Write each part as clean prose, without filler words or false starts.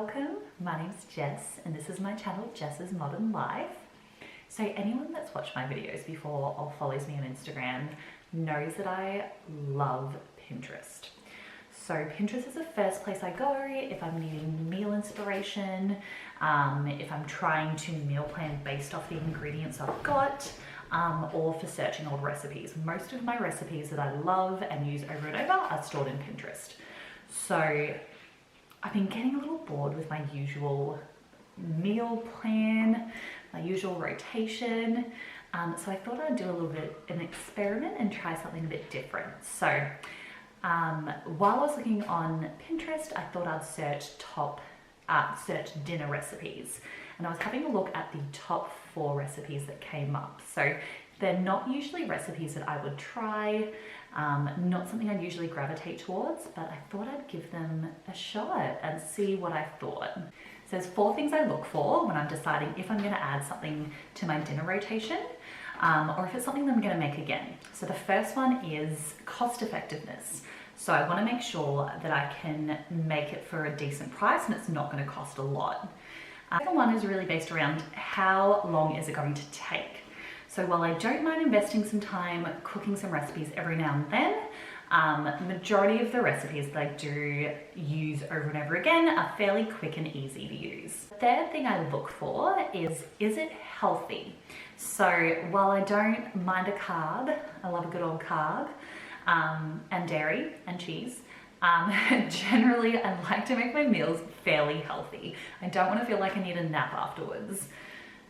Welcome, my name's Jess and this is my channel Jess's Modern Life. So anyone that's watched my videos before or follows me on Instagram knows that I love Pinterest. So Pinterest is the first place I go if I'm needing meal inspiration, if I'm trying to meal plan based off the ingredients I've got, or for searching old recipes. Most of my recipes that I love and use over and over are stored in Pinterest. So I've been getting a little bored with my usual meal plan, my usual rotation. So I thought I'd do a little bit of an experiment and try something a bit different. So while I was looking on Pinterest, I thought I'd search dinner recipes. And I was having a look at the top 4 recipes that came up. So they're not usually recipes that I would try, not something I'd usually gravitate towards, but I thought I'd give them a shot and see what I thought. So there's 4 things I look for when I'm deciding if I'm gonna add something to my dinner rotation, or if it's something that I'm gonna make again. So the first one is cost effectiveness. So I wanna make sure that I can make it for a decent price and it's not gonna cost a lot. The second one is really based around how long is it going to take. So while I don't mind investing some time cooking some recipes every now and then, the majority of the recipes that I do use over and over again are fairly quick and easy to use. The third thing I look for is it healthy? So while I don't mind a carb, I love a good old carb, and dairy and cheese, generally I like to make my meals fairly healthy. I don't want to feel like I need a nap afterwards.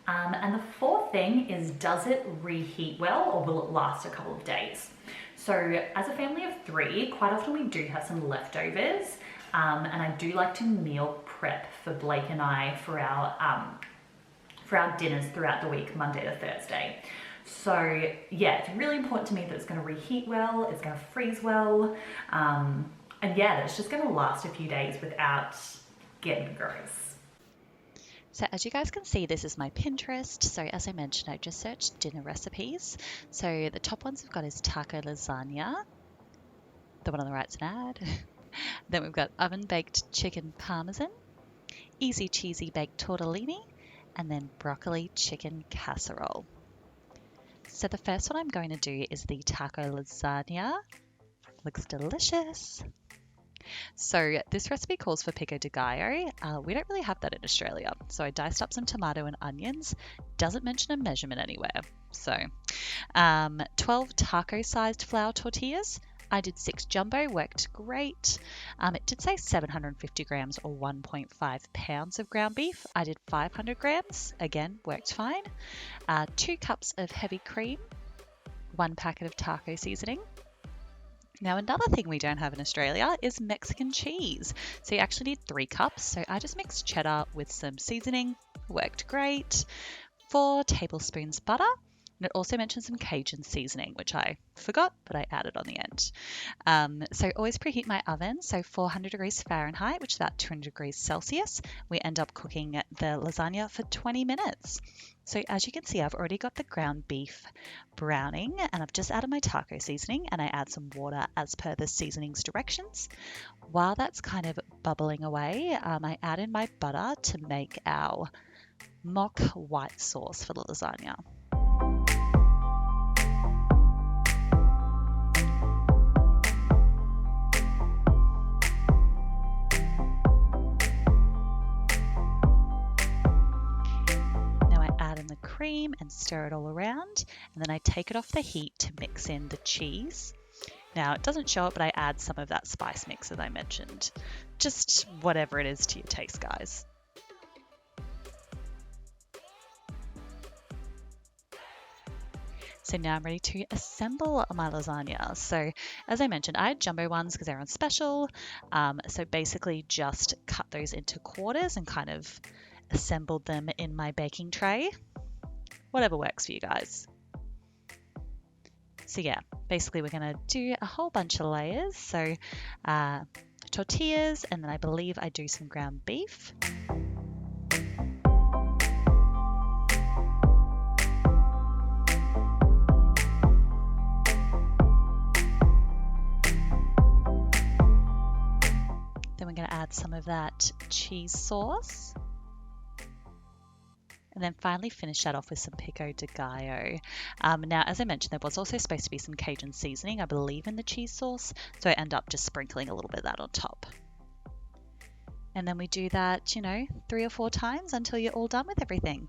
And the fourth thing is, does it reheat well or will it last a couple of days? So as a family of 3, quite often we do have some leftovers, and I do like to meal prep for Blake and I for our dinners throughout the week, Monday to Thursday. So yeah, it's really important to me that it's going to reheat well, it's going to freeze well, and yeah, that it's just going to last a few days without getting gross. So as you guys can see, this is my Pinterest. So as I mentioned, I just searched dinner recipes. So the top ones we've got is taco lasagna. The one on the right's an ad. Then we've got oven baked chicken parmesan, easy cheesy baked tortellini, and then broccoli chicken casserole. So the first one I'm going to do is the taco lasagna. Looks delicious. So this recipe calls for pico de gallo. We don't really have that in Australia. So I diced up some tomato and onions. Doesn't mention a measurement anywhere. So 12 taco-sized flour tortillas. I did 6 jumbo, worked great. It did say 750 grams or 1.5 pounds of ground beef. I did 500 grams, again, worked fine. 2 cups of heavy cream, 1 packet of taco seasoning. Now another thing we don't have in Australia is Mexican cheese. So you actually need 3 cups. So I just mixed cheddar with some seasoning, worked great. 4 tablespoons butter. And it also mentions some Cajun seasoning, which I forgot, but I added on the end. So always preheat my oven. So 400 degrees Fahrenheit, which is about 200 degrees Celsius. We end up cooking the lasagna for 20 minutes. So as you can see, I've already got the ground beef browning and I've just added my taco seasoning and I add some water as per the seasoning's directions. While that's kind of bubbling away, I add in my butter to make our mock white sauce for the lasagna. Cream and stir it all around, and then I take it off the heat to mix in the cheese. Now it doesn't show it, but I add some of that spice mix as I mentioned. Just whatever it is to your taste, guys. So now I'm ready to assemble my lasagna. So as I mentioned, I had jumbo ones because they're on special. So basically just cut those into quarters and kind of assembled them in my baking tray. Whatever works for you guys. So yeah, basically we're going to do a whole bunch of layers. So tortillas, and then I believe I do some ground beef. Then we're going to add add some of that cheese sauce. And then finally finish that off with some pico de gallo. Now, as I mentioned, there was also supposed to be some Cajun seasoning, I believe, in the cheese sauce. So I end up just sprinkling a little bit of that on top. And then we do that, 3 or 4 times until you're all done with everything.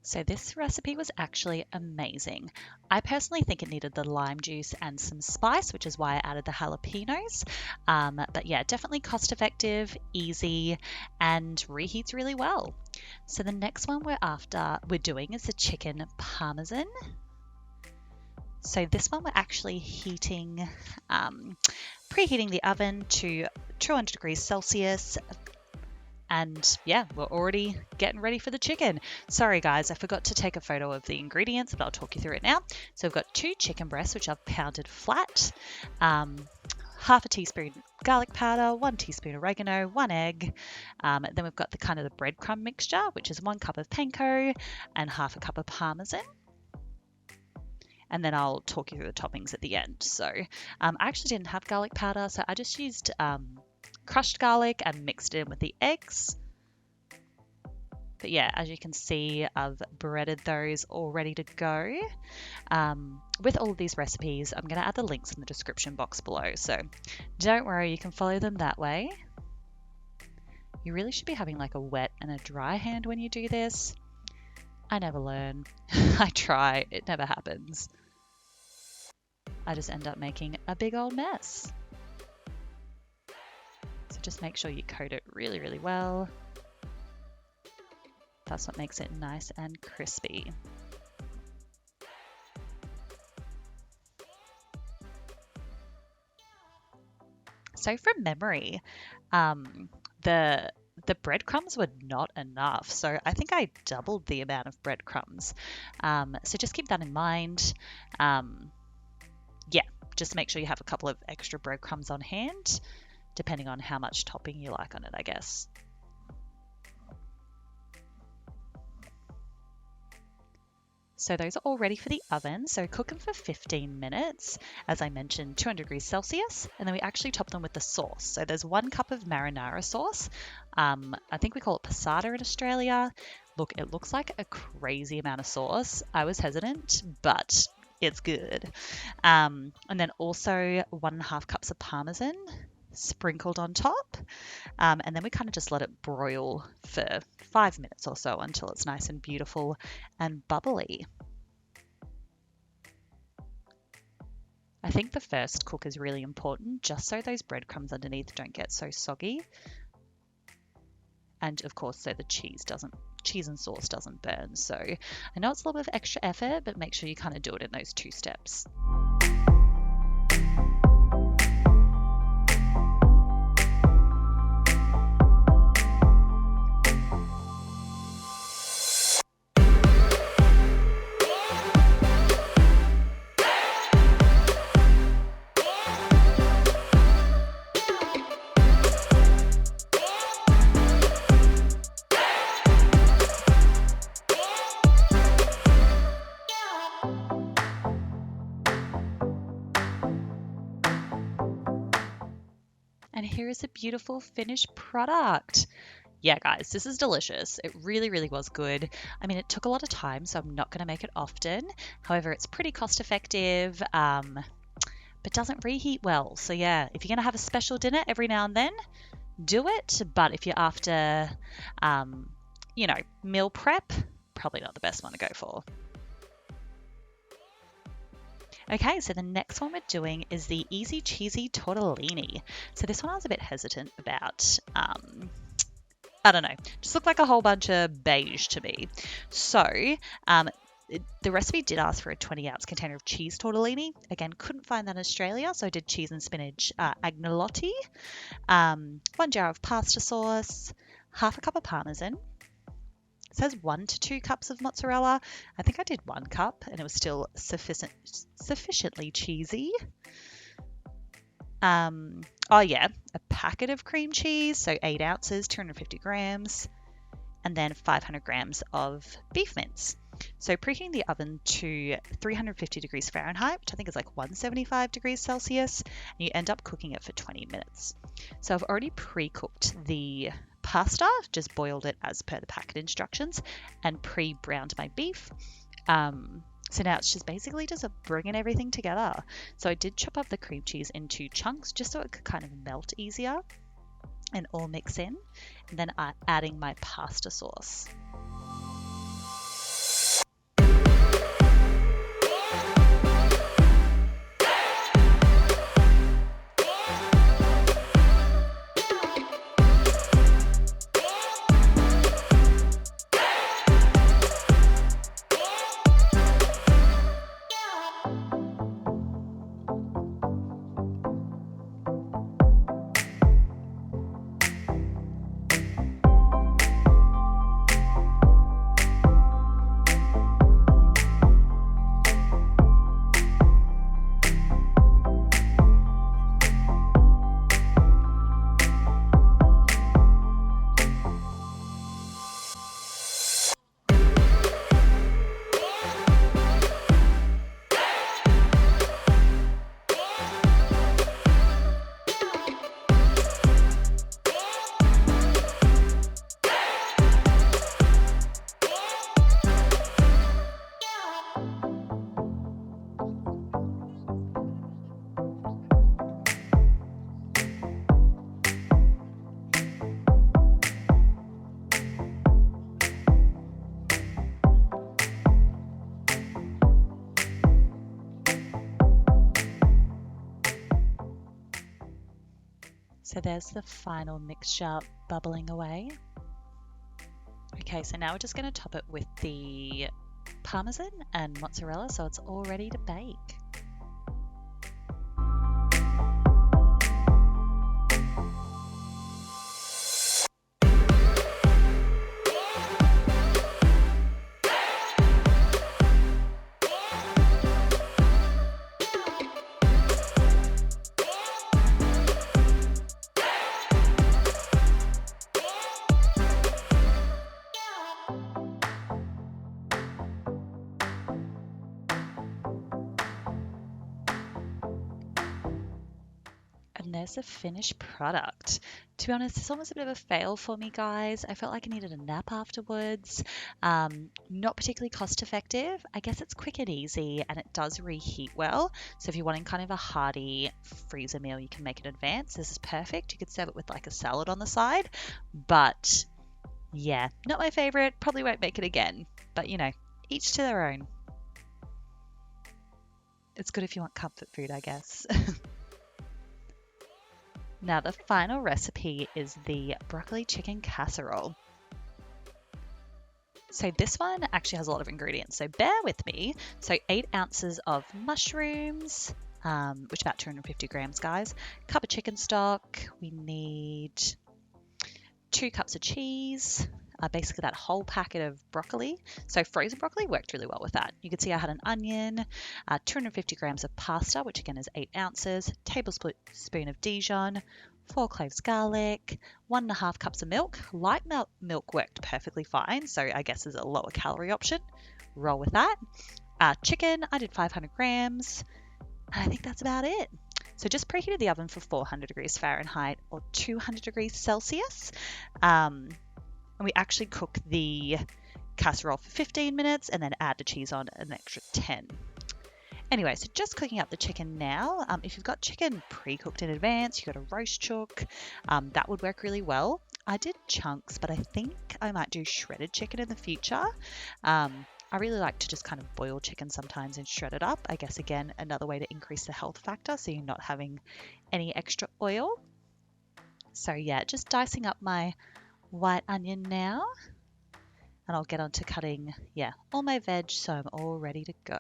So this recipe was actually amazing. I personally think it needed the lime juice and some spice, which is why I added the jalapenos. But yeah, definitely cost effective, easy, and reheats really well. So the next one we're doing is the chicken Parmesan. So this one we're actually preheating the oven to 200 degrees Celsius. And yeah, we're already getting ready for the chicken. Sorry guys, I forgot to take a photo of the ingredients, but I'll talk you through it now. So we've got 2 chicken breasts, which I've pounded flat, half a teaspoon garlic powder, 1 teaspoon oregano, 1 egg. Then we've got the breadcrumb mixture, which is 1 cup of panko and half a cup of Parmesan. And then I'll talk you through the toppings at the end. So I actually didn't have garlic powder, so I just used crushed garlic and mixed it in with the eggs. But yeah, as you can see, I've breaded those all ready to go. With all of these recipes, I'm going to add the links in the description box below, so don't worry, you can follow them that way. You really should be having like a wet and a dry hand when you do this. I never learn. I try, it never happens. I just end up making a big old mess. So just make sure you coat it really, really well. That's what makes it nice and crispy. So from memory, the breadcrumbs were not enough. So I think I doubled the amount of breadcrumbs. So just keep that in mind. Yeah, just make sure you have a couple of extra breadcrumbs on hand, depending on how much topping you like on it, I guess. So those are all ready for the oven. So cook them for 15 minutes, as I mentioned, 200 degrees Celsius, and then we actually top them with the sauce. So there's 1 cup of marinara sauce. I think we call it passata in Australia. Look, it looks like a crazy amount of sauce. I was hesitant, but it's good. And then also 1.5 cups of Parmesan sprinkled on top. And then we kind of just let it broil for 5 minutes or so until it's nice and beautiful and bubbly. I think the first cook is really important, just so those breadcrumbs underneath don't get so soggy. And of course, so the cheese and sauce doesn't burn. So I know it's a little bit of extra effort, but make sure you kind of do it in those 2 steps. is the beautiful finished product. Yeah, guys, this is delicious. It really, really was good. I mean, it took a lot of time, so I'm not going to make it often. However, it's pretty cost effective, but doesn't reheat well. So yeah, if you're going to have a special dinner every now and then, do it. But if you're after, meal prep, probably not the best one to go for. Okay, so the next one we're doing is the easy cheesy tortellini. So this one I was a bit hesitant about. I don't know, just looked like a whole bunch of beige to me. So the recipe did ask for a 20-ounce container of cheese tortellini. Again, couldn't find that in Australia, so I did cheese and spinach agnolotti, 1 jar of pasta sauce, half a cup of Parmesan. It says 1 to 2 cups of mozzarella. I think I did 1 cup and it was still sufficiently cheesy. A packet of cream cheese, so 8 ounces, 250 grams, and then 500 grams of beef mince. So preheating the oven to 350 degrees Fahrenheit, which I think is like 175 degrees Celsius, and you end up cooking it for 20 minutes. So I've already pre-cooked the pasta, just boiled it as per the packet instructions, and pre-browned my beef. So now it's just basically just bringing everything together. So I did chop up the cream cheese into chunks just so it could kind of melt easier and all mix in. And then adding my pasta sauce. So there's the final mixture bubbling away. Okay, so now we're just going to top it with the Parmesan and mozzarella so it's all ready to bake. And there's the finished product. To be honest, this one was a bit of a fail for me, guys. I felt like I needed a nap afterwards. Not particularly cost effective. I guess it's quick and easy and it does reheat well. So if you're wanting kind of a hearty freezer meal, you can make it in advance. This is perfect. You could serve it with like a salad on the side. But yeah, not my favorite. Probably won't make it again. But you know, each to their own. It's good if you want comfort food, I guess. Now the final recipe is the broccoli chicken casserole. So this one actually has a lot of ingredients, so bear with me. So 8 ounces of mushrooms, which is about 250 grams, guys. Cup of chicken stock. We need 2 cups of cheese. Basically that whole packet of broccoli. So frozen broccoli worked really well with that. You can see I had an onion, 250 grams of pasta, which again is 8 ounces, tablespoon of Dijon, 4 cloves garlic, 1.5 cups of milk. Light milk worked perfectly fine, so I guess is a lower calorie option. Roll with that. Chicken, I did 500 grams, and I think that's about it. So just preheated the oven for 400 degrees Fahrenheit or 200 degrees Celsius. And we actually cook the casserole for 15 minutes and then add the cheese on an extra 10. Anyway, so just cooking up the chicken now. If you've got chicken pre-cooked in advance, you've got a roast chook, that would work really well. I did chunks, but I think I might do shredded chicken in the future. I really like to just kind of boil chicken sometimes and shred it up. I guess, again, another way to increase the health factor so you're not having any extra oil. So yeah, just dicing up my white onion now. And I'll get on to cutting, all my veg so I'm all ready to go.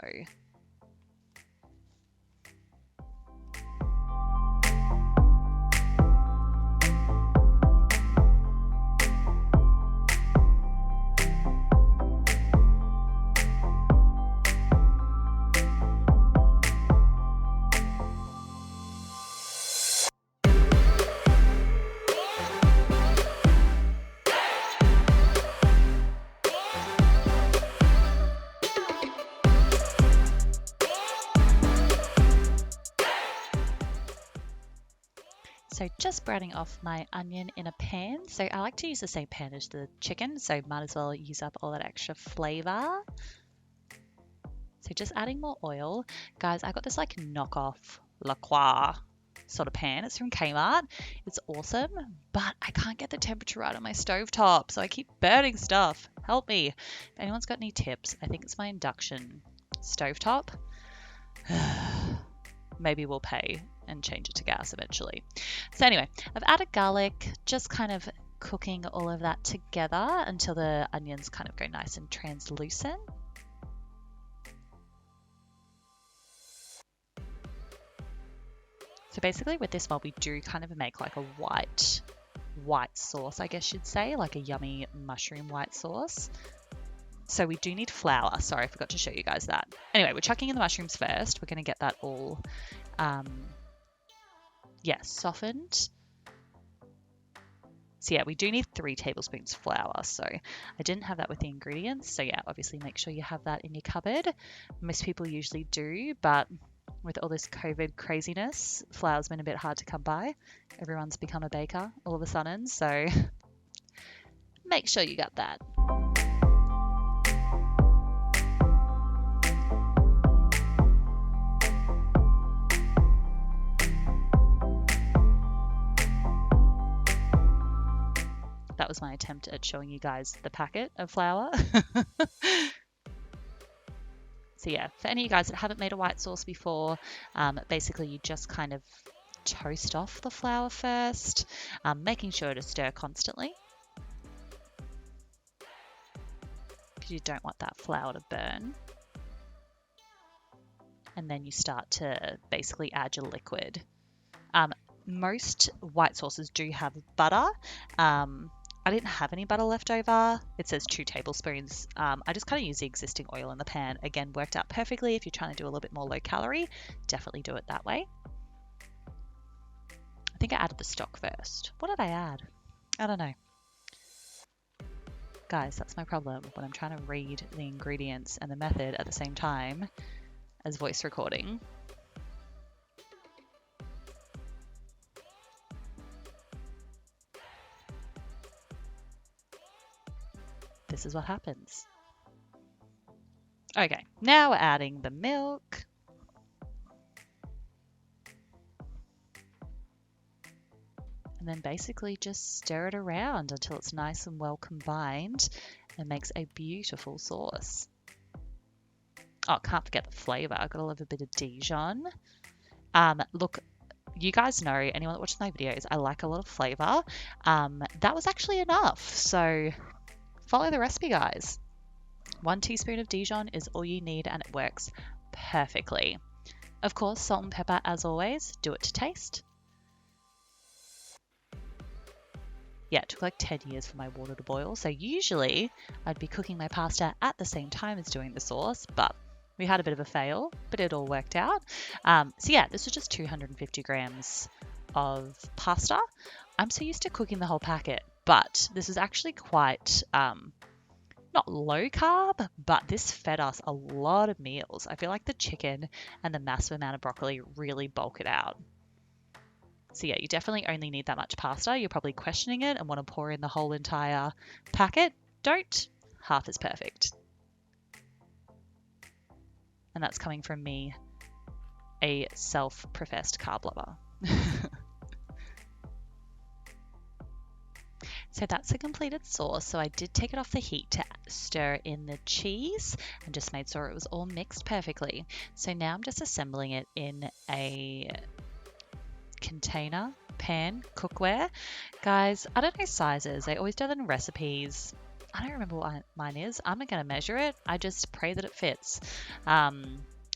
So just browning off my onion in a pan. So I like to use the same pan as the chicken, so might as well use up all that extra flavor. So just adding more oil. Guys, I got this like knockoff La Croix sort of pan. It's from Kmart. It's awesome, but I can't get the temperature right on my stovetop, so I keep burning stuff. Help me. If anyone's got any tips, I think it's my induction stovetop. Maybe we'll pay and change it to gas eventually. So anyway, I've added garlic, just kind of cooking all of that together until the onions kind of go nice and translucent. So basically with this one, we do kind of make like a white sauce, I guess you'd say, like a yummy mushroom white sauce. So we do need flour. Sorry, I forgot to show you guys that. Anyway, we're chucking in the mushrooms first. We're going to get that all, softened. So yeah, we do need 3 tablespoons flour. So I didn't have that with the ingredients. So yeah, obviously make sure you have that in your cupboard. Most people usually do, but with all this COVID craziness, flour's been a bit hard to come by. Everyone's become a baker all of a sudden. So make sure you got that. That was my attempt at showing you guys the packet of flour. So yeah, for any of you guys that haven't made a white sauce before, basically you just kind of toast off the flour first, making sure to stir constantly, because you don't want that flour to burn. And then you start to basically add your liquid. Most white sauces do have butter. I didn't have any butter left over. It says 2 tablespoons. I just kind of use the existing oil in the pan. Again, worked out perfectly. If you're trying to do a little bit more low calorie, definitely do it that way. I think I added the stock first. What did I add? I don't know. Guys, that's my problem when I'm trying to read the ingredients and the method at the same time as voice recording. This is what happens. Okay, now we're adding the milk. And then basically just stir it around until it's nice and well combined and makes a beautiful sauce. Oh, can't forget the flavor. I've got to love a bit of Dijon. Look, you guys know, anyone that watches my videos, I like a lot of flavor. That was actually enough. So follow the recipe, guys. 1 teaspoon of Dijon is all you need and it works perfectly. Of course, salt and pepper as always, do it to taste. Yeah, it took like 10 years for my water to boil. So usually I'd be cooking my pasta at the same time as doing the sauce, but we had a bit of a fail, but it all worked out. So yeah, this was just 250 grams of pasta. I'm so used to cooking the whole packet, but this is actually quite, not low carb, but this fed us a lot of meals. I feel like the chicken and the massive amount of broccoli really bulk it out. So yeah, you definitely only need that much pasta. You're probably questioning it and want to pour in the whole entire packet. Don't. Half is perfect. And that's coming from me, a self-professed carb lover. So that's a completed sauce. So I did take it off the heat to stir in the cheese and just made sure it was all mixed perfectly. So now I'm just assembling it in a container, pan, cookware. Guys, I don't know sizes. I always do that in recipes. I don't remember what mine is. I'm not going to measure it. I just pray that it fits.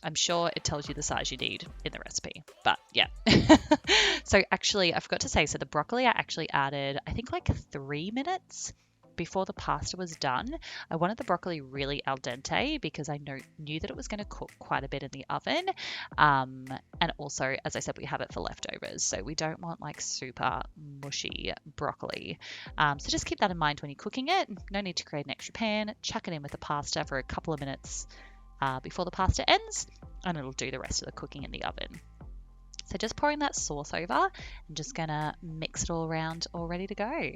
I'm sure it tells you the size you need in the recipe, but yeah. So actually, I forgot to say, so the broccoli I actually added, I think like 3 minutes before the pasta was done. I wanted the broccoli really al dente because I knew that it was going to cook quite a bit in the oven. And also, as I said, we have it for leftovers, so we don't want like super mushy broccoli. So just keep that in mind when you're cooking it. No need to create an extra pan. Chuck it in with the pasta for a couple of minutes before the pasta ends, and it'll do the rest of the cooking in the oven. So just pouring that sauce over and just gonna mix it all around, all ready to go.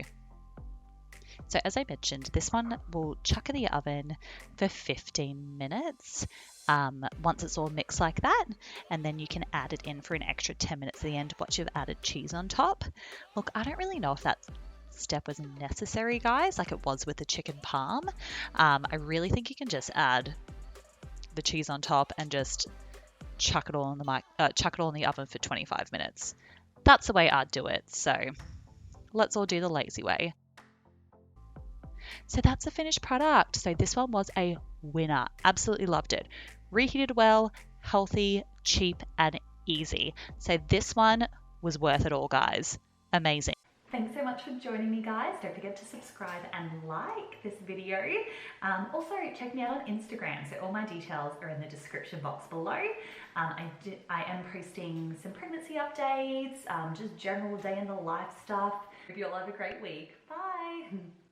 So as I mentioned, this one will chuck in the oven for 15 minutes once it's all mixed like that, and then you can add it in for an extra 10 minutes at the end once you've added cheese on top. Look, I don't really know if that step was necessary, guys, like it was with the chicken parm. I really think you can just add the cheese on top and just chuck it all in the oven for 25 minutes. That's the way I'd do it. So let's all do the lazy way. So that's the finished product. So this one was a winner. Absolutely loved it. Reheated well, healthy, cheap, and easy. So this one was worth it all, guys. Amazing. Thanks so much for joining me, guys. Don't forget to subscribe and like this video. Also, check me out on Instagram. So all my details are in the description box below. I am posting some pregnancy updates, just general day in the life stuff. Hope you all have a great week. Bye.